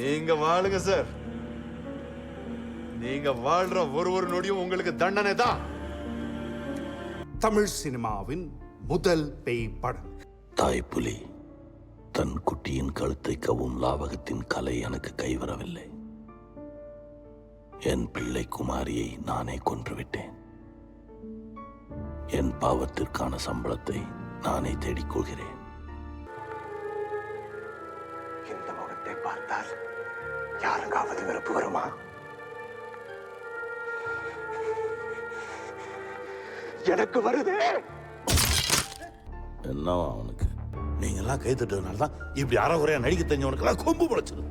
நீங்க வாழுங்க சார். நீங்க வாழ்ற ஒரு நொடியும் உங்களுக்கு தண்டனை தான். தமிழ் சினிமாவின் முதல் பேய் படம். தாய் புலி தன் குட்டியின் கழுத்தை கவும் லாவகத்தின் கலை எனக்கு கைவரவில்லை. என் பிள்ளை குமாரியை நானே கொன்றுவிட்டேன். என் பாவத்திற்கான சம்பளத்தை நானே தேடிக்கொள்கிறேன். இந்த முகத்தை பார்த்தால் யாருக்காவது வெறுப்பு வருமா? எனக்கு வருது. என்னவா அவனுக்கு? நீங்கெல்லாம் கை தட்டுறதுனால தான் இப்படி அறகுறையா நடிக்க தெரிஞ்சவனுக்கெல்லாம் கொம்பு முளைச்சது.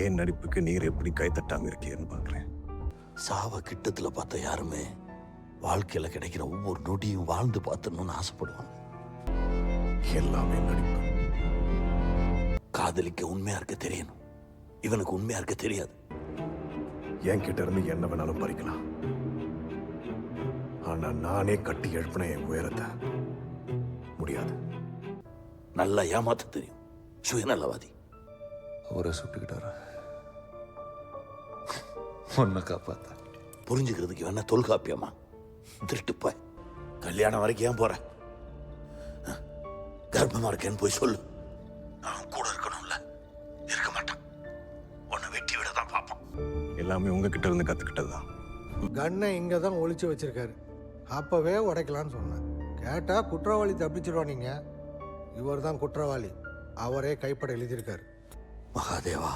ஏன் நடிப்புக்கு நீர் எப்படி கை தட்டாம இருக்கீங்கன்னு பாக்குறேன். சாவ கிட்டத்துல பார்த்த யாருமே வாழ்க்கையில கிடைக்கிற ஒவ்வொரு நொடியும் வாழ்ந்து பார்த்துடணும்னு ஆசைப்படுவாங்க. எல்லாமே நடிப்பு. காதலிக்க உண்மையா இருக்க தெரியணும். இவனுக்கு உண்மையா இருக்க தெரியாது. என் கிட்ட இருந்து என்ன வேணாலும் பறிக்கலாம். ஆனா நானே கட்டி எழுப்பின என் உயரத்தை முடியாது. நல்லா ஏமாத்த தெரியும். சுயநலவாதி. அவரை சுட்டுக்கிட்டாரா? உன்னை காப்பாத்த புரிஞ்சுக்கிறதுக்கு வேணா தொல்காப்பியமா? திருட்டுப்பாய். கல்யாணம் வரைக்கும் ஏன் போற? கர்ப்பமா இருக்கேன்னு போய் சொல்லு. நான் கூட இருக்கணும்ல. இருக்க மாட்டான். உன்னை வெட்டி விட தான் பார்ப்பான். எல்லாமே உங்ககிட்ட இருந்து கத்துக்கிட்டதுதான். கண்ணை இங்கே தான் ஒளிச்சு வச்சிருக்காரு. அப்போவே உடைக்கலான்னு சொன்னேன். கேட்டால் குற்றவாளி தப்பிச்சிருவா. நீங்கள் இவர் தான் குற்றவாளி. அவரே கைப்பட எழுதியிருக்காரு. மகாதேவா,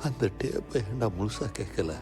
அந்த டேப்பை ஏண்டா முழுசா கேட்கல?